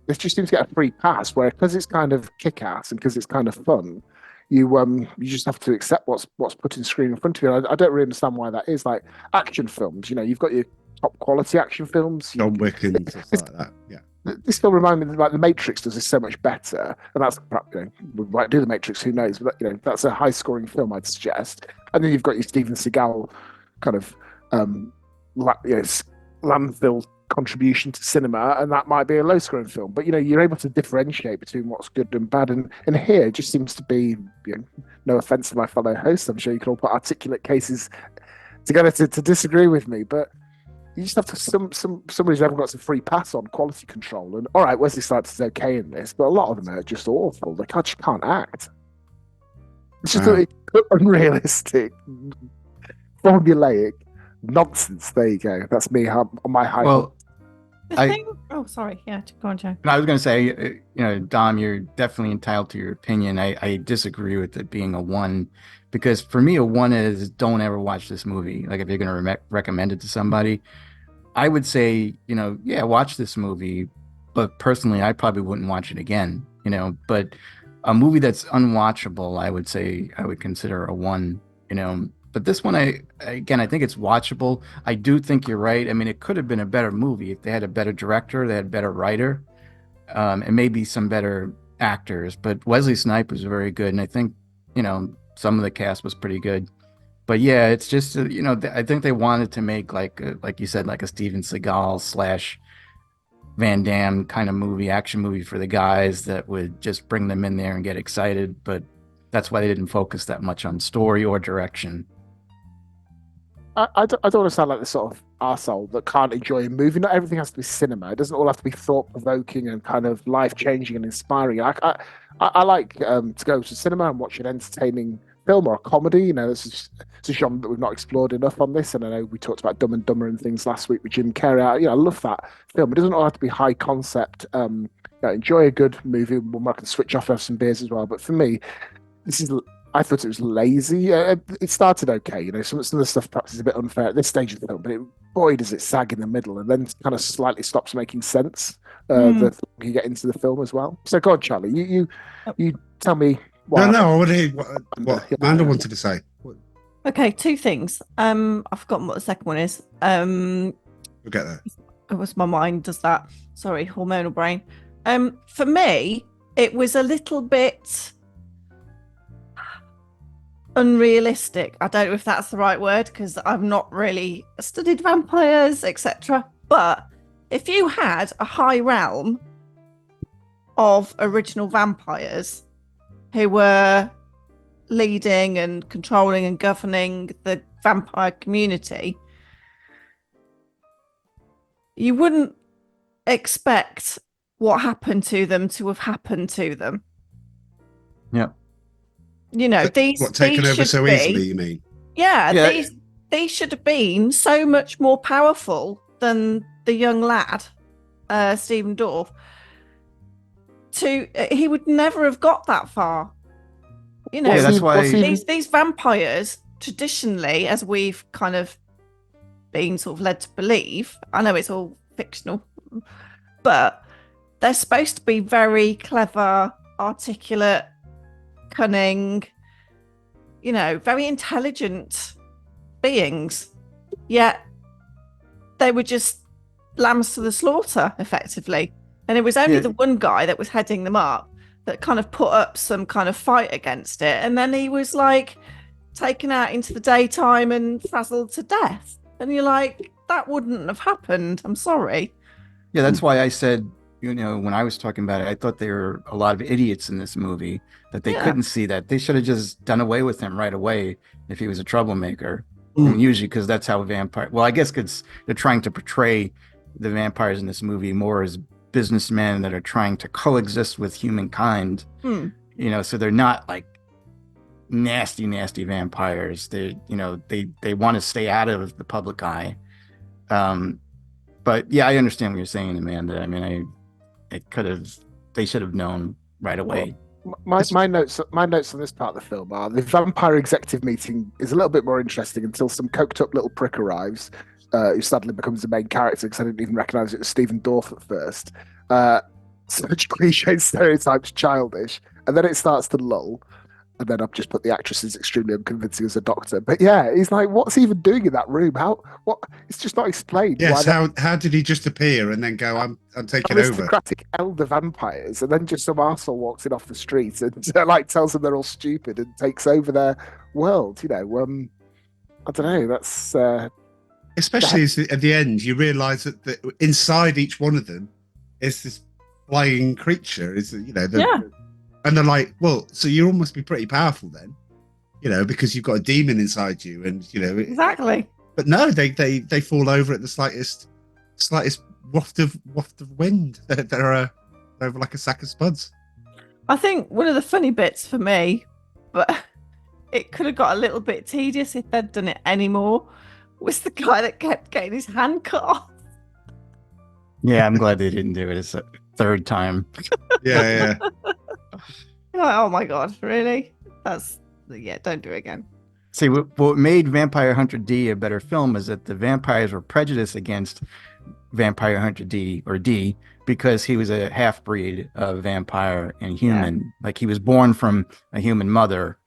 this just seems to get a free pass, where because it's kind of kick-ass and because it's kind of fun, you just have to accept what's put in screen in front of you. I don't really understand why that is. Like action films, you've got your top quality action films, John Wick and stuff like that. Yeah. This film reminded me like The Matrix does this so much better, and that's we might do The Matrix, who knows? But that's a high-scoring film, I'd suggest. And then you've got your Steven Seagal kind of landfill contribution to cinema, and that might be a low-scoring film. But you're able to differentiate between what's good and bad, and here it just seems to be. No offense to my fellow hosts, I'm sure you can all put articulate cases together to disagree with me, but. You just have to somebody's ever got some free pass on quality control. And all right, Wesley Snipes is okay in this, but a lot of them are just awful. They just can't act. It's just unrealistic, formulaic nonsense. There you go. That's me on my high. Well, oh, sorry. Yeah, go on, Joe. I was going to say, Dom, you're definitely entitled to your opinion. I disagree with it being a 1, because for me, a 1 is don't ever watch this movie. Like if you're going to recommend it to somebody, I would say, watch this movie, but personally, I probably wouldn't watch it again. But a movie that's unwatchable, I would say I would consider a 1. But this one, I think it's watchable. I do think you're right. I mean, it could have been a better movie if they had a better director, they had a better writer, and maybe some better actors. But Wesley Snipes was very good, and I think some of the cast was pretty good. But yeah, it's just I think they wanted to make like you said, like a Steven Seagal / Van Damme kind of movie, action movie for the guys that would just bring them in there and get excited. But that's why they didn't focus that much on story or direction. I don't want to sound like the sort of arsehole that can't enjoy a movie. Not everything has to be cinema. It doesn't all have to be thought-provoking and kind of life-changing and inspiring. I like to go to cinema and watch an entertaining film or a comedy. It's a genre that we've not explored enough on this. And I know we talked about Dumb and Dumber and things last week with Jim Carrey. I love that film. It doesn't all have to be high concept. Enjoy a good movie. I can switch off, have some beers as well. But for me, I thought it was lazy. It started okay, some of the stuff perhaps is a bit unfair at this stage of the film, but boy does it sag in the middle, and then kind of slightly stops making sense the longer you get into the film as well. So go on, Charlie, you tell me. I want to hear what Amanda wanted to say. Okay, 2 things. I've forgotten what the second one is. We'll get there. It was my mind does that. Sorry, hormonal brain. For me, it was a little bit unrealistic. I don't know if that's the right word, because I've not really studied vampires, etc. But if you had a high realm of original vampires who were leading and controlling and governing the vampire community, you wouldn't expect what happened to them to have happened to them. Yeah. These taken these over so be, easily, you mean? Yeah, these should have been so much more powerful than the young lad, Stephen Dorff. He would never have got that far. That's why these vampires traditionally, as we've kind of been sort of led to believe, I know it's all fictional, but they're supposed to be very clever, articulate, cunning, very intelligent beings, yet they were just lambs to the slaughter effectively. And it was only the one guy that was heading them up that kind of put up some kind of fight against it, and then he was like taken out into the daytime and frazzled to death, and you're like, that wouldn't have happened. I'm sorry. That's why I said, when I was talking about it, I thought there were a lot of idiots in this movie that they couldn't see that. They should have just done away with him right away if he was a troublemaker. And usually, because that's how I guess because they're trying to portray the vampires in this movie more as businessmen that are trying to coexist with humankind. So they're not like nasty vampires. They want to stay out of the public eye. But yeah, I understand what you're saying, Amanda. I mean, they should have known right away. My notes on this part of the film are the vampire executive meeting is a little bit more interesting until some coked up little prick arrives, who sadly becomes the main character, because I didn't even recognize it was Stephen Dorff at first. such cliche stereotypes childish, and then it starts to lull. And then I've just put the actress is extremely unconvincing as a doctor. But yeah, he's like, what's he even doing in that room? How? What? It's just not explained. Yes. How did he just appear and then go? I'm taking over. Aristocratic elder vampires, and then just some arsehole walks in off the street and like tells them they're all stupid and takes over their world. You know, I don't know. That's especially at the end, you realise that inside each one of them is this flying creature. Is And they're like, well, so you must be pretty powerful then, because you've got a demon inside you, and exactly. But no, they fall over at the slightest waft of wind. They're over like a sack of spuds. I think one of the funny bits for me, but it could have got a little bit tedious if they'd done it anymore, was the guy that kept getting his hand cut off. Yeah, I'm glad they didn't do it a third time. Yeah. You're like, oh my god, really? Don't do it again. See, what made Vampire Hunter D a better film is that the vampires were prejudiced against Vampire Hunter D because he was a half-breed of vampire and human. Yeah. Like, he was born from a human mother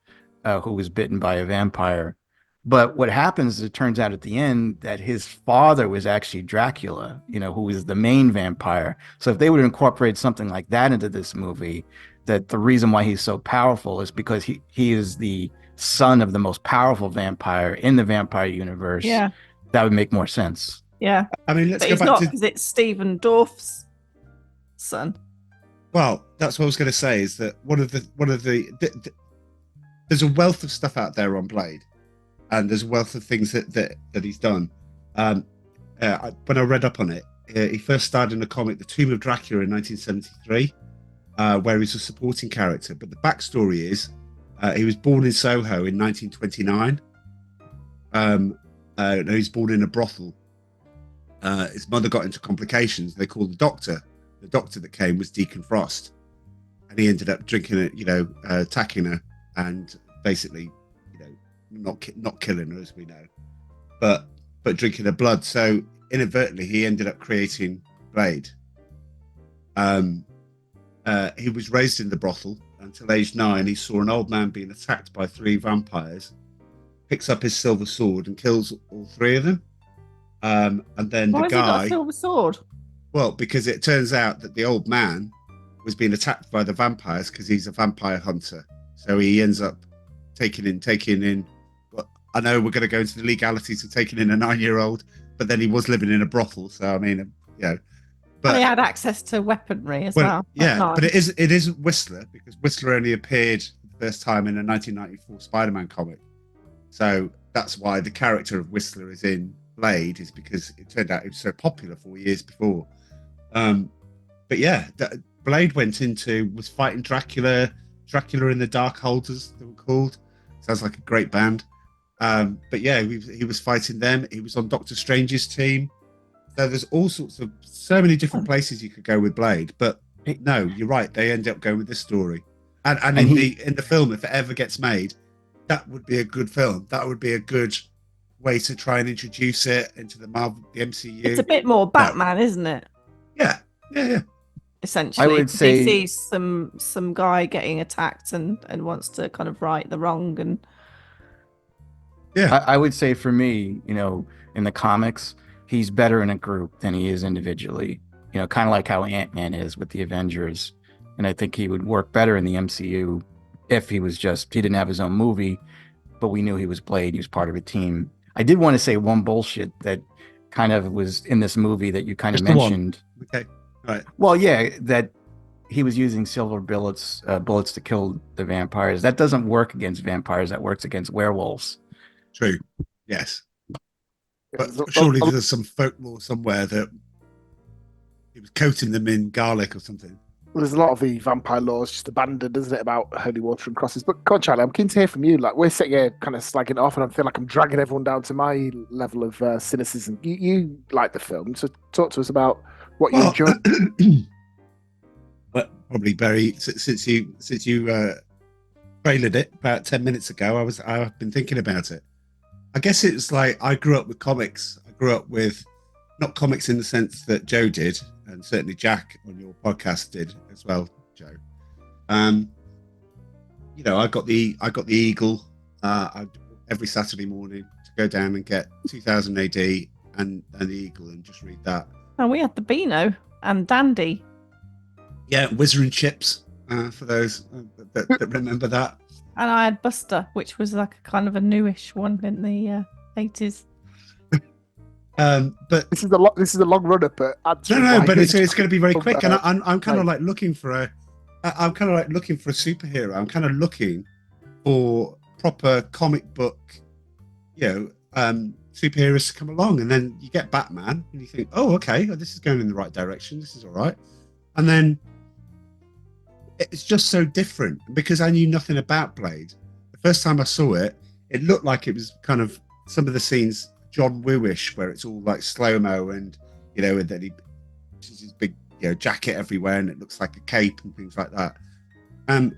who was bitten by a vampire. But what happens, it turns out at the end that his father was actually Dracula, who was the main vampire. So if they would incorporate something like that into this movie, that the reason why he's so powerful is because he is the son of the most powerful vampire in the vampire universe. Yeah. That would make more sense. Yeah. I mean, let's go back to... because it's Stephen Dorff's son. Well, that's what I was going to say, is that one of the there's a wealth of stuff out there on Blade. And there's a wealth of things that he's done. When I read up on it, he first starred in the comic The Tomb of Dracula in 1973, where he's a supporting character. But the backstory is he was born in Soho in 1929. He was born in a brothel. His mother got into complications. They called the doctor. The doctor that came was Deacon Frost. And he ended up drinking it, attacking her, and basically... not killing her, as we know, but drinking her blood. So inadvertently, he ended up creating Blade. He was raised in the brothel until age 9. He saw an old man being attacked by 3 vampires, picks up his silver sword and kills all 3 of them. And then Why the guy, has he got a silver sword? Well, because it turns out that the old man was being attacked by the vampires because he's a vampire hunter. So he ends up taking in. I know we're going to go into the legalities of taking in a 9-year-old, but then he was living in a brothel. So I mean, but and he had access to weaponry as well. Yeah, but it is Whistler, because Whistler only appeared the first time in a 1994 Spider-Man comic. So that's why the character of Whistler is in Blade, is because it turned out it was so popular 4 years before. But yeah, Blade was fighting Dracula in the Darkholders, they were called. Sounds like a great band. But yeah, he was fighting them. He was on Doctor Strange's team. So there's so many different places you could go with Blade. But no, you're right. They end up going with this story. And in the film, if it ever gets made, that would be a good film. That would be a good way to try and introduce it into the MCU. It's a bit more Batman, isn't it? Yeah. Essentially, I would say he sees some guy getting attacked and wants to kind of right the wrong. And I would say for me, in the comics, he's better in a group than he is individually. Kind of like how Ant-Man is with the Avengers. And I think he would work better in the MCU if he didn't have his own movie, but we knew he was Blade. He was part of a team. I did want to say one bullshit that kind of was in this movie that you kind of mentioned. Okay. All right. Well, yeah, that he was using silver bullets to kill the vampires. That doesn't work against vampires. That works against werewolves. True. Yes. But surely there's some folklore somewhere that he was coating them in garlic or something. Well, there's a lot of the vampire laws just abandoned, isn't it, about holy water and crosses? But come on, Charlie, I'm keen to hear from you. Like, we're sitting here kind of slagging it off, and I feel like I'm dragging everyone down to my level of cynicism. You like the film, so talk to us about what you enjoyed. Well, probably Barry, since you trailered it about 10 minutes ago, I've been thinking about it. I guess it's like I grew up with comics. I grew up with not comics in the sense that Joe did, and certainly Jack on your podcast did as well, Joe. You know, I got the Eagle every Saturday morning to go down and get 2000 AD and the Eagle and just read that. And we had the Beano and Dandy. Yeah, Whizzer and Chips, for those that remember that. And I had Buster, which was like a kind of a newish one in the 80s. But this is a long run up. But but it's going to be very quick, and I'm kind of like looking for a superhero. I'm kind of looking for proper comic book, superheroes to come along, and then you get Batman, and you think, oh, okay, this is going in the right direction. This is all right, and then it's just so different because I knew nothing about Blade. The first time I saw it, it looked like it was kind of some of the scenes John Woo-ish, where it's all like slow-mo and and then he puts his big jacket everywhere and it looks like a cape and things like that. And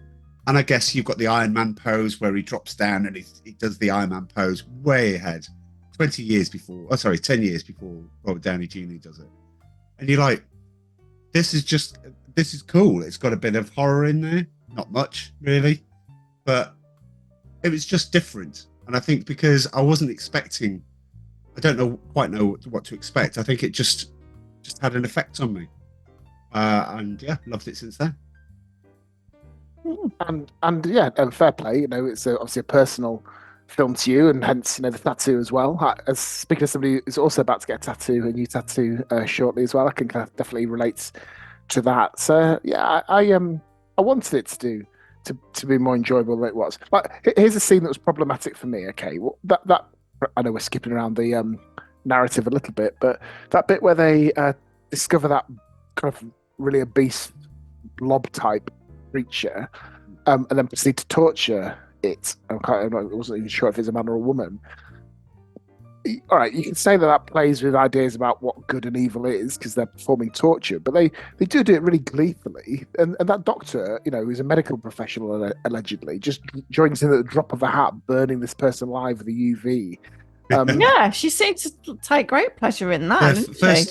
I guess you've got the Iron Man pose where he drops down and he does the Iron Man pose way ahead, 10 years before Robert Downey Jr. does it. And you're like, this is cool. It's got a bit of horror in there, not much really, but it was just different. And I think because I wasn't expecting, I don't quite know what to expect. I think it just had an effect on me, and yeah, loved it since then. And yeah, fair play. It's obviously a personal film to you, and hence the tattoo as well. As speaking of somebody who's also about to get a new tattoo shortly as well, I can kind of definitely relate to that. So yeah, I wanted it to be more enjoyable than it was. Like, here's a scene that was problematic for me. Okay, well, that I know we're skipping around the narrative a little bit, but that bit where they discover that kind of really obese blob type creature, and then proceed to torture it. I wasn't even sure if it's a man or a woman. All right, you can say that plays with ideas about what good and evil is because they're performing torture, but they do it really gleefully. And that doctor, who's a medical professional allegedly, just joins in at the drop of a hat, burning this person alive with a UV. Yeah, she seemed to take great pleasure in that.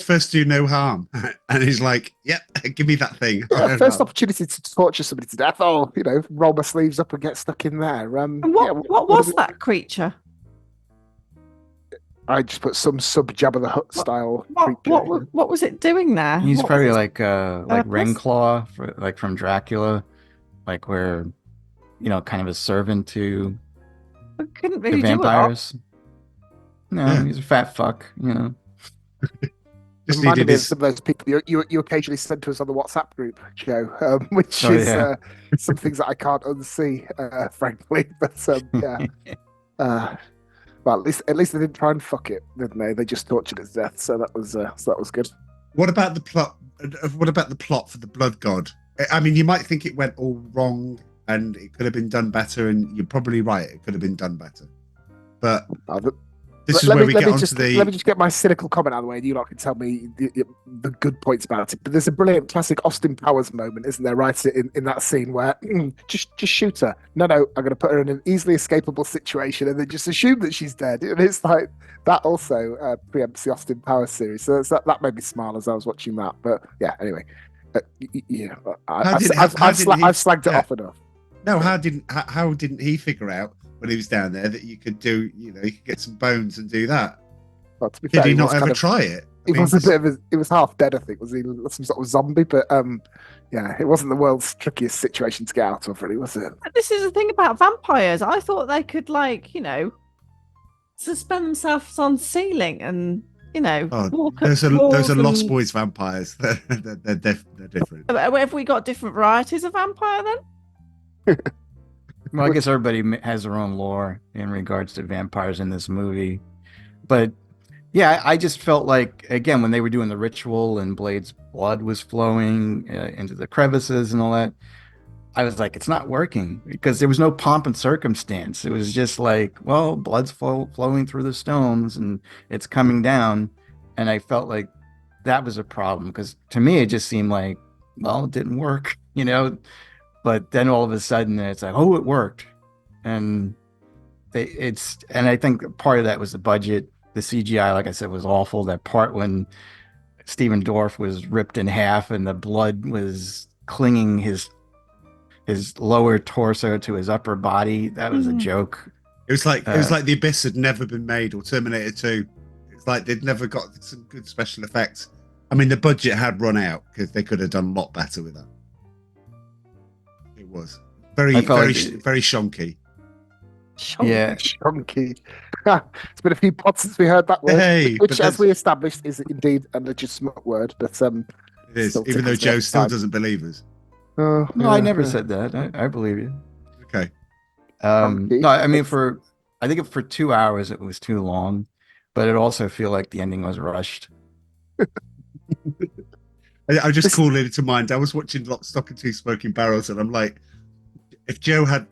First do no harm, and he's like, "Yep, give me that thing." First opportunity to torture somebody to death. Oh, roll my sleeves up and get stuck in there. And what was that creature? I just put some sub Jabba the Hutt style creature. What was it doing there? He's probably like Renclaw, from Dracula, like where, kind of a servant to couldn't really the vampires. No, he's a fat fuck, Just reminded me of some of those people you occasionally send to us on the WhatsApp group, Joe, which is some things that I can't unsee, frankly. But yeah. Well, at least they didn't try and fuck it, didn't they? They just tortured it to death, so that was good. What about the plot? What about the plot for the Blood God? I mean, you might think it went all wrong and it could have been done better, and you're probably right. It could have been done better, but let me just get my cynical comment out of the way, and you lot can tell me the good points about it. But there's a brilliant classic Austin Powers moment, isn't there? Right in that scene where just shoot her. No, I'm going to put her in an easily escapable situation, and then just assume that she's dead. And it's like that also preempts the Austin Powers series. So that made me smile as I was watching that. But yeah, anyway, I've slagged it off enough. No, how didn't he figure out when he was down there that you could do, you could get some bones and do that? Well, to be fair, did he not ever try it? It was half dead, I think. Was he some sort of zombie? But yeah, it wasn't the world's trickiest situation to get out of, really, was it? This is the thing about vampires. I thought they could, suspend themselves on ceiling and, walk up those are Lost Boys vampires. They're different. Have we got different varieties of vampire then? Well, I guess everybody has their own lore in regards to vampires in this movie. But yeah, I just felt like, again, when they were doing the ritual and Blade's blood was flowing into the crevices and all that, I was like, it's not working because there was no pomp and circumstance. It was just like, well, blood's flowing through the stones and it's coming down. And I felt like that was a problem because to me, it just seemed like, well, it didn't work, But then all of a sudden it's like, oh, it worked. And I think part of that was the budget. The CGI, like I said, was awful. That part when Steven Dorff was ripped in half and the blood was clinging his lower torso to his upper body. That was a joke. It was like The Abyss had never been made, or Terminator 2. It's like they'd never got some good special effects. I mean, the budget had run out because they could have done a lot better with that. It was very shonky. Yeah, shonky. It's been a few pods since we heard that word, which, as we established, is indeed a legitimate word. But it is, even though Joe still doesn't believe us. No, I never said that. I believe you. Okay. No, I mean I think for 2 hours it was too long, but it also feel like the ending was rushed. I just called it to mind. I was watching Lock, Stock and Two Smoking Barrels, and I'm like, if Joe had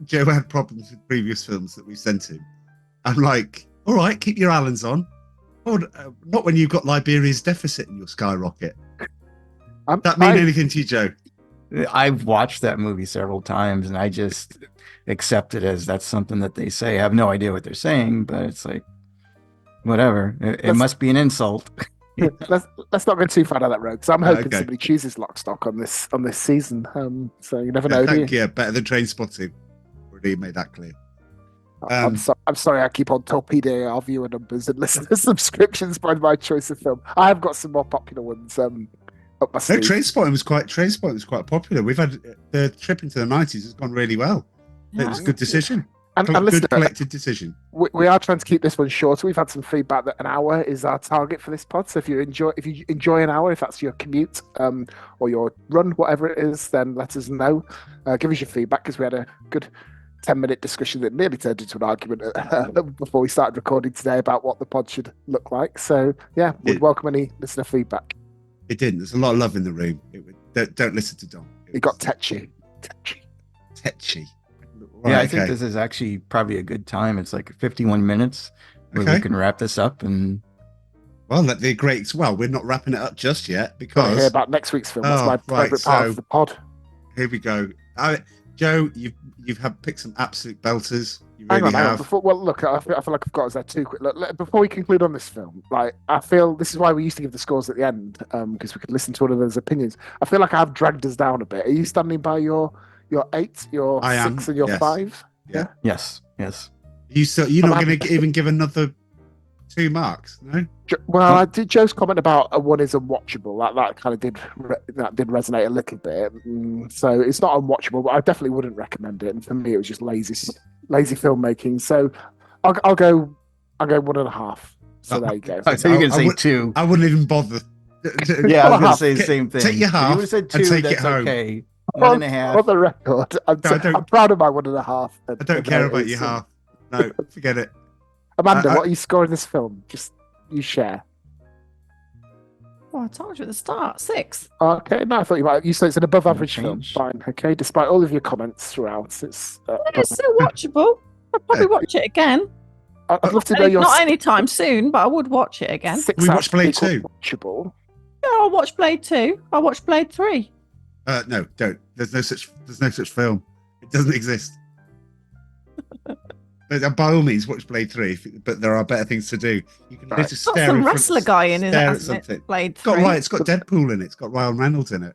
problems with previous films that we sent him, I'm like, all right, keep your Allens on. Oh, not when you've got Liberia's deficit in your skyrocket. That mean anything to you, Joe? I've watched that movie several times, and I just accept it as that's something that they say. I have no idea what they're saying, but it's like, whatever. It must be an insult. Let's not go too far down that road, because I'm hoping somebody chooses Lock, Stock on this season. So you never know. Yeah, better than Trainspotting. Already made that clear. I'm sorry I keep on torpedoing our viewer numbers and listener subscriptions by my choice of film. I have got some more popular ones up my sleeve. Trainspotting was quite popular. We've had the trip into the 90s has gone really well. It was a good decision. And good collected decision. We are trying to keep this one shorter. We've had some feedback that an hour is our target for this pod. So if you enjoy an hour, if that's your commute or your run, whatever it is, then let us know. Give us your feedback, because we had a good 10-minute discussion that nearly turned into an argument before we started recording today about what the pod should look like. So yeah, we'd welcome any listener feedback. It didn't. There's a lot of love in the room. Don't listen to Dom. It got tetchy. Right, I think this is actually probably a good time. It's like 51 minutes where we can wrap this up. And well, that'd be great. Well, we're not wrapping it up just yet because we'll hear about next week's film. That's my favourite part of the pod. Here we go. Joe, you've picked some absolute belters. You Hang really on. have. Look, I feel like I've got us there too quick. Look, before we conclude on this film, like I feel this is why we used to give the scores at the end, because we could listen to one of those opinions. I feel like I've dragged us down a bit. Are you standing by your 8, your 6, and your 5? Yeah. Yes. You're not going to even give another 2 marks, no? Well, I did Joe's comment about a 1 is unwatchable. That kind of did resonate a little bit. So it's not unwatchable, but I definitely wouldn't recommend it. And for me, it was just lazy filmmaking. So I'll go 1.5. So there you go. So you're gonna say 2? I wouldn't even bother. Yeah, I was gonna say the same thing. Take your half. You would have said 2. And take that's it home. Okay. 1.5. On the record, I'm proud of my 1.5. I don't care about your half. No, forget it. Amanda, what are you scoring this film? Just you share. Well, I told you at the start, 6. Okay, no, I thought you might. You said it's an above average film. Fine, okay. Despite all of your comments throughout, it's still watchable. I'd probably watch it again. I'd love to know your. Not anytime soon, but I would watch it again. We watched Blade 2. Watchable. Yeah, I'll watch Blade 2. I'll watch Blade 3. No, don't. There's no such film. It doesn't exist. By all means, watch Blade 3, but there are better things to do. You can just got stare some wrestler guy in it, hasn't it? Blade 3. It's got Deadpool in it. It's got Ryan Reynolds in it.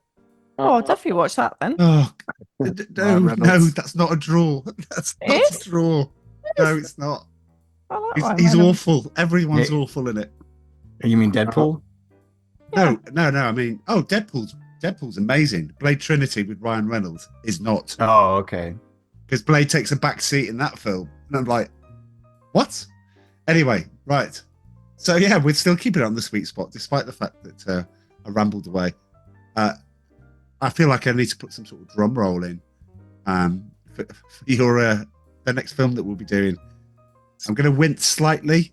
Oh, I'll definitely watch that then. Oh, no, that's not a draw. That's not a draw. No, it's not. He's awful. Everyone's awful in it. You mean Deadpool? No. I mean, Deadpool's amazing. Blade Trinity with Ryan Reynolds is not. Oh, okay. Because Blade takes a back seat in that film. And I'm like, what? Anyway, right. So, yeah, we're still keeping it on the sweet spot, despite the fact that I rambled away. I feel like I need to put some sort of drum roll in for your the next film that we'll be doing. I'm going to wince slightly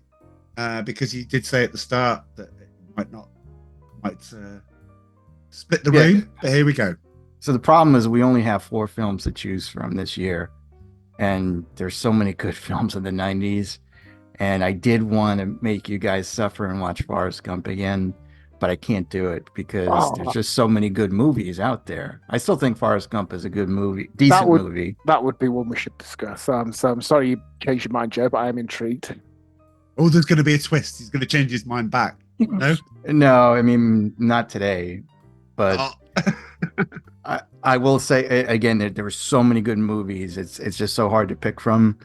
because you did say at the start that it might split the room, but here we go. So the problem is we only have 4 films to choose from this year, and there's so many good films in the 90s, and I did want to make you guys suffer and watch Forrest Gump again, but I can't do it because there's just so many good movies out there. I still think Forrest Gump is a good movie, decent movie. That would be one we should discuss. So I'm sorry you changed your mind, Joe, but I am intrigued. Oh, there's going to be a twist. He's going to change his mind back. No. No, I mean not today, but Oh. I will say again there were so many good movies. It's just so hard to pick from.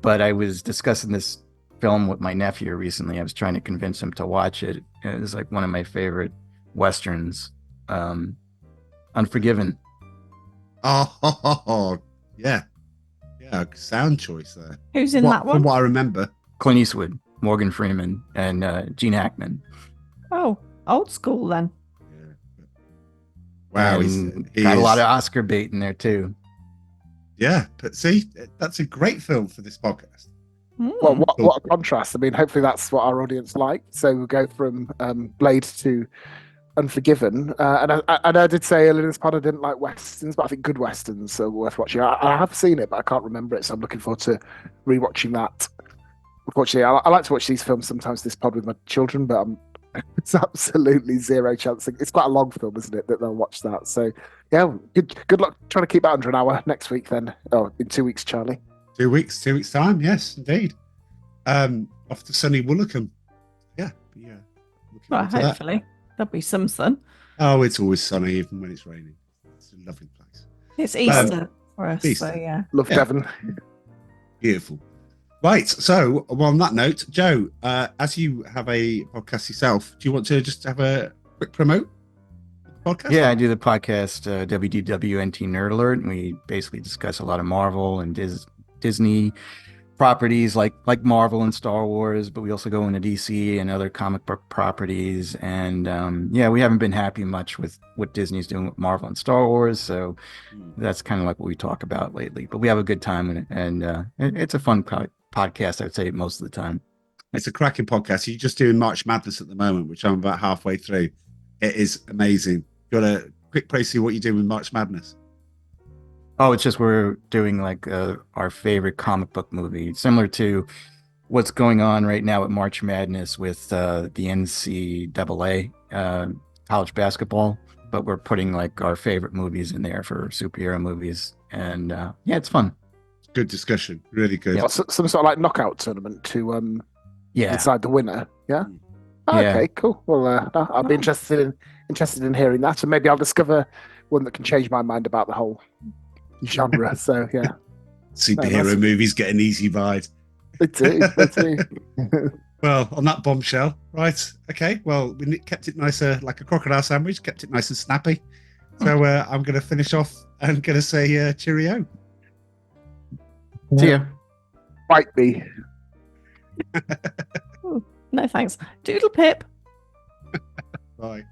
But I was discussing this film with my nephew recently. I was trying to convince him to watch it. It was like one of my favorite westerns, Unforgiven. Oh, yeah. Yeah, sound choice there. Who's in that one? From what I remember. Clint Eastwood, Morgan Freeman, and Gene Hackman. Oh, old school then. Yeah. Wow, he got a lot of Oscar bait in there too. Yeah, but see, that's a great film for this podcast. Well, what a contrast. I mean, hopefully that's what our audience liked. So we'll go from Blade to Unforgiven. And I did say earlier in this pod I didn't like westerns, but I think good westerns are worth watching. I have seen it, but I can't remember it, so I'm looking forward to rewatching that. Unfortunately, I like to watch these films sometimes this pod with my children, but it's absolutely zero chance. It's quite a long film, isn't it, that they'll watch that. So yeah, good luck trying to keep that under an hour next week then. Oh, in 2 weeks, Charlie. 2 weeks time, yes, indeed. Off to sunny Woolacombe. Yeah. Well, hopefully there'll be some sun. Oh, it's always sunny even when it's raining. It's a lovely place. It's Easter for us, Easter. so yeah. Love Devon. Beautiful. Right, so on that note, Joe, as you have a podcast yourself, do you want to just have a quick promote podcast? Yeah, I do the podcast WDWNT Nerd Alert, and we basically discuss a lot of Marvel and Disney properties like Marvel and Star Wars, but we also go into DC and other comic book properties. And we haven't been happy much with what Disney's doing with Marvel and Star Wars, so that's kind of like what we talk about lately. But we have a good time in it, and it's a fun podcast, I would say, most of the time. It's a cracking podcast. You're just doing March Madness at the moment, which I'm about halfway through. It is amazing. Got a quick praise of what you're doing with March Madness. Oh, it's just we're doing like our favorite comic book movie, similar to what's going on right now at March Madness with the NCAA college basketball. But we're putting like our favorite movies in there for superhero movies, and yeah, it's fun. Good discussion, really good. Yeah. Some sort of like knockout tournament to decide the winner. Yeah. Oh, Yeah. Okay, cool. Well, I'll be interested in hearing that, and maybe I'll discover one that can change my mind about the whole genre. So yeah, Superhero movies get an easy ride. they do. Well, on that bombshell, right? Okay. Well, we kept it nicer, like a crocodile sandwich. Kept it nice and snappy. So I'm going to finish off and going to say cheerio. See ya. Bite me. No thanks. Doodle pip. Bye.